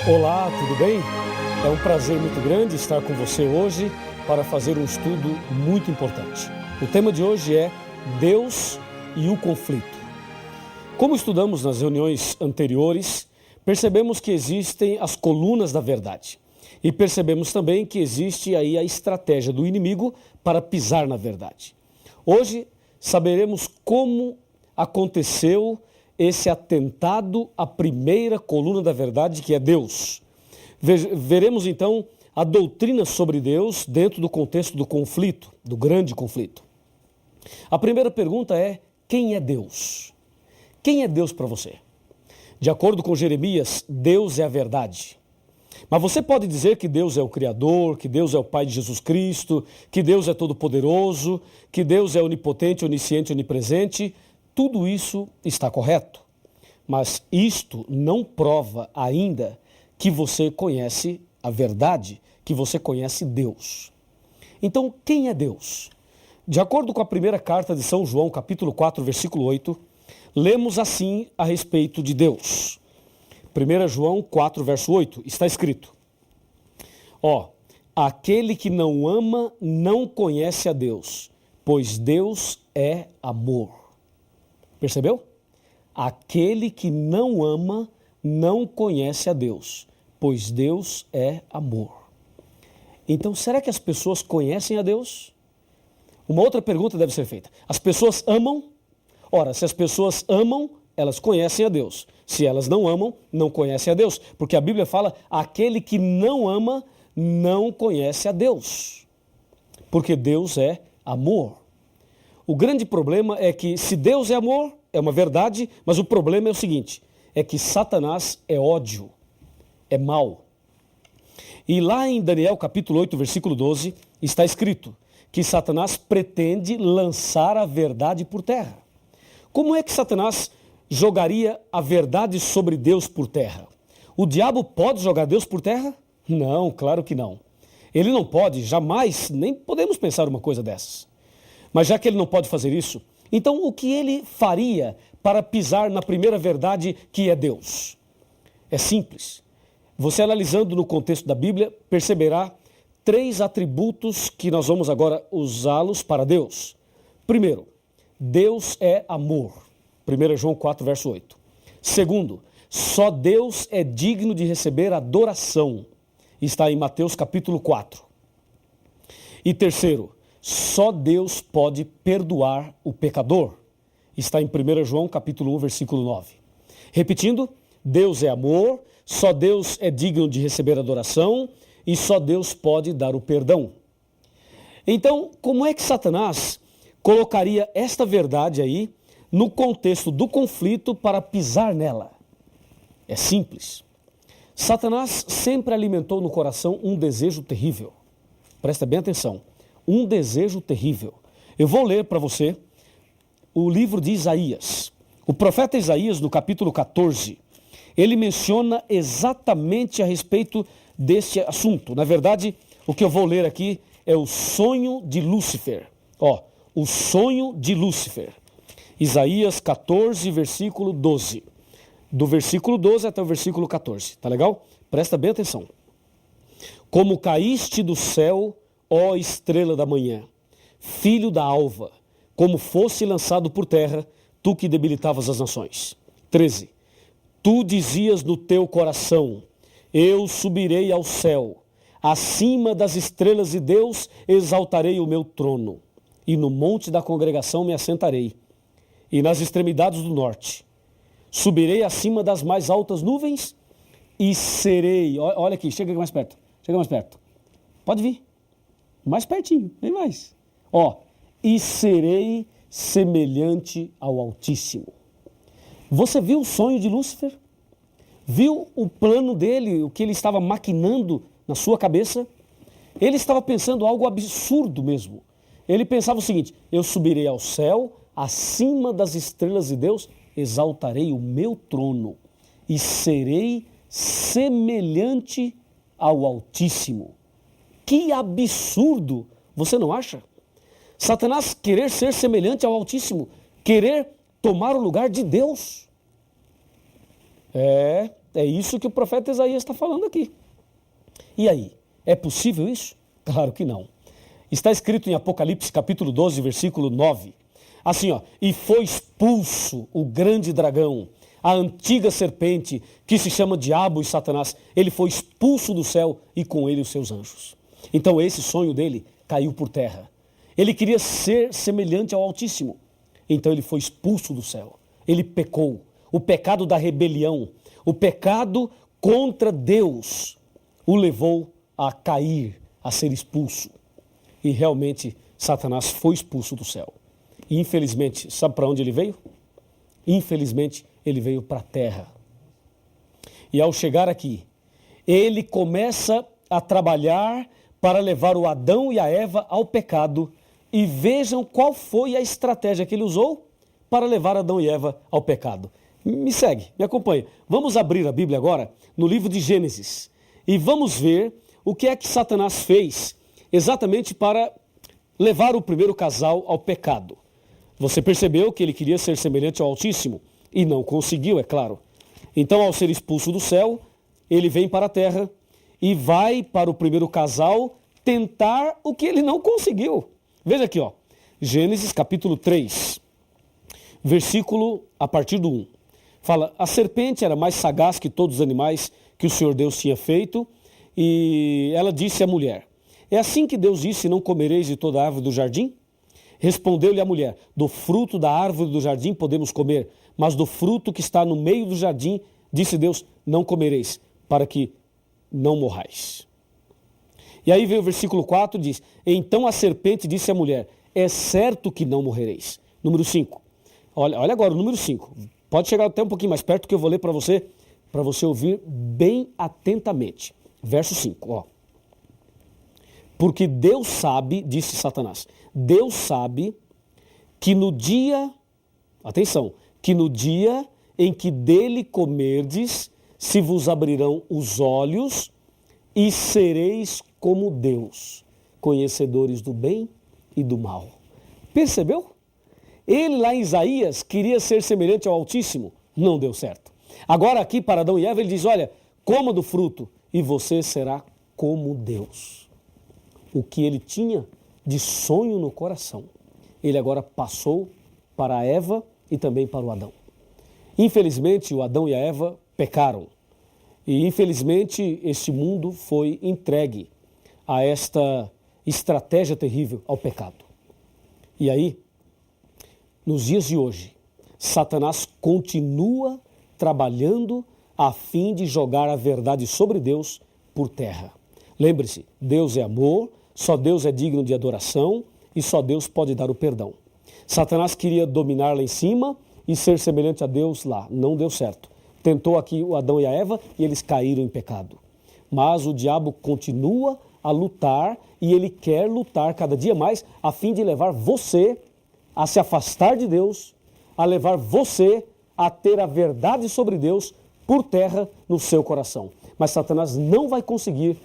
Olá, tudo bem? É um prazer muito grande estar com você hoje para fazer um estudo muito importante. O tema de hoje é Deus e o conflito. Como estudamos nas reuniões anteriores, percebemos que existem as colunas da verdade. E percebemos também que existe aí a estratégia do inimigo para pisar na verdade. Hoje saberemos como aconteceu esse atentado à primeira coluna da verdade, que é Deus. Veremos então a doutrina sobre Deus dentro do contexto do conflito, do grande conflito. A primeira pergunta é: quem é Deus? Quem é Deus para você? De acordo com Jeremias, Deus é a verdade. Mas você pode dizer que Deus é o Criador, que Deus é o Pai de Jesus Cristo, que Deus é todo-poderoso, que Deus é onipotente, onisciente, onipresente. Tudo isso está correto, mas isto não prova ainda que você conhece a verdade, que você conhece Deus. Então, quem é Deus? De acordo com a primeira carta de São João, capítulo 4, versículo 8, lemos assim a respeito de Deus. 1 João 4, verso 8, está escrito: aquele que não ama não conhece a Deus, pois Deus é amor. Percebeu? Aquele que não ama não conhece a Deus, pois Deus é amor. Então, será que as pessoas conhecem a Deus? Uma outra pergunta deve ser feita. As pessoas amam? Ora, se as pessoas amam, elas conhecem a Deus. Se elas não amam, não conhecem a Deus. Porque a Bíblia fala, aquele que não ama não conhece a Deus. Porque Deus é amor. O grande problema é que se Deus é amor, é uma verdade, mas o problema é o seguinte, é que Satanás é ódio, é mal. E lá em Daniel capítulo 8, versículo 12, está escrito que Satanás pretende lançar a verdade por terra. Como é que Satanás jogaria a verdade sobre Deus por terra? O diabo pode jogar Deus por terra? Não, claro que não. Ele não pode, jamais, nem podemos pensar uma coisa dessas. Mas já que ele não pode fazer isso, então o que ele faria para pisar na primeira verdade, que é Deus? É simples. Você analisando no contexto da Bíblia, perceberá 3 atributos que nós vamos agora usá-los para Deus. Primeiro, Deus é amor. 1 João 4, verso 8. Segundo, só Deus é digno de receber adoração. Está em Mateus capítulo 4. E terceiro, só Deus pode perdoar o pecador. Está em 1 João capítulo 1, versículo 9. Repetindo, Deus é amor, só Deus é digno de receber adoração e só Deus pode dar o perdão. Então, como é que Satanás colocaria esta verdade aí no contexto do conflito para pisar nela? É simples. Satanás sempre alimentou no coração um desejo terrível. Presta bem atenção. Um desejo terrível. Eu vou ler para você o livro de Isaías. O profeta Isaías, no capítulo 14, ele menciona exatamente a respeito deste assunto. Na verdade, o que eu vou ler aqui é o sonho de Lúcifer. O sonho de Lúcifer. Isaías 14, versículo 12. Do versículo 12 até o versículo 14. Tá legal? Presta bem atenção. Como caíste do céu, ó estrela da manhã, filho da alva, como fosse lançado por terra, tu que debilitavas as nações. 13. Tu dizias no teu coração, eu subirei ao céu, acima das estrelas de Deus exaltarei o meu trono, e no monte da congregação me assentarei, e nas extremidades do norte. Subirei acima das mais altas nuvens e serei... Olha aqui, chega mais perto, Pode vir. Mais pertinho, vem mais. E serei semelhante ao Altíssimo. Você viu o sonho de Lúcifer? Viu o plano dele, o que ele estava maquinando na sua cabeça? Ele estava pensando algo absurdo mesmo. Ele pensava o seguinte, eu subirei ao céu, acima das estrelas de Deus, exaltarei o meu trono e serei semelhante ao Altíssimo. Que absurdo, você não acha? Satanás querer ser semelhante ao Altíssimo, querer tomar o lugar de Deus. É isso que o profeta Isaías está falando aqui. E aí, é possível isso? Claro que não. Está escrito em Apocalipse capítulo 12, versículo 9. Assim, ó, e foi expulso o grande dragão, a antiga serpente, que se chama Diabo e Satanás. Ele foi expulso do céu e com ele os seus anjos. Então esse sonho dele caiu por terra. Ele queria ser semelhante ao Altíssimo. Então ele foi expulso do céu. Ele pecou. O pecado da rebelião, o pecado contra Deus, o levou a cair, a ser expulso. E realmente Satanás foi expulso do céu. E infelizmente, sabe para onde ele veio? Infelizmente, ele veio para a terra. E ao chegar aqui, ele começa a trabalhar para levar o Adão e a Eva ao pecado. E vejam qual foi a estratégia que ele usou para levar Adão e Eva ao pecado. Me segue, me acompanha. Vamos abrir a Bíblia agora no livro de Gênesis. E vamos ver o que é que Satanás fez exatamente para levar o primeiro casal ao pecado. Você percebeu que ele queria ser semelhante ao Altíssimo e não conseguiu, é claro. Então, ao ser expulso do céu, ele vem para a terra e vai para o primeiro casal tentar o que ele não conseguiu. Veja aqui, ó, Gênesis capítulo 3, versículo a partir do 1. Fala, a serpente era mais sagaz que todos os animais que o Senhor Deus tinha feito, e ela disse à mulher, é assim que Deus disse, não comereis de toda a árvore do jardim? Respondeu-lhe a mulher, do fruto da árvore do jardim podemos comer, mas do fruto que está no meio do jardim, disse Deus, não comereis, para que não morrais. E aí vem o versículo 4, diz, então a serpente disse à mulher, é certo que não morrereis. Número 5. Olha agora o número 5. Pode chegar até um pouquinho mais perto que eu vou ler para você ouvir bem atentamente. Verso 5, ó. Porque Deus sabe, disse Satanás, Deus sabe que no dia, atenção, que no dia em que dele comerdes, se vos abrirão os olhos e sereis como Deus, conhecedores do bem e do mal. Percebeu? Ele lá em Isaías queria ser semelhante ao Altíssimo, não deu certo. Agora aqui para Adão e Eva ele diz, olha, coma do fruto e você será como Deus. O que ele tinha de sonho no coração, ele agora passou para a Eva e também para o Adão. Infelizmente, o Adão e a Eva pecaram. E infelizmente, este mundo foi entregue a esta estratégia terrível, ao pecado. E aí, nos dias de hoje, Satanás continua trabalhando a fim de jogar a verdade sobre Deus por terra. Lembre-se, Deus é amor, só Deus é digno de adoração e só Deus pode dar o perdão. Satanás queria dominar lá em cima e ser semelhante a Deus lá. Não deu certo. Tentou aqui o Adão e a Eva e eles caíram em pecado. Mas o diabo continua a lutar e ele quer lutar cada dia mais a fim de levar você a se afastar de Deus, a levar você a ter a verdade sobre Deus por terra no seu coração. Mas Satanás não vai conseguir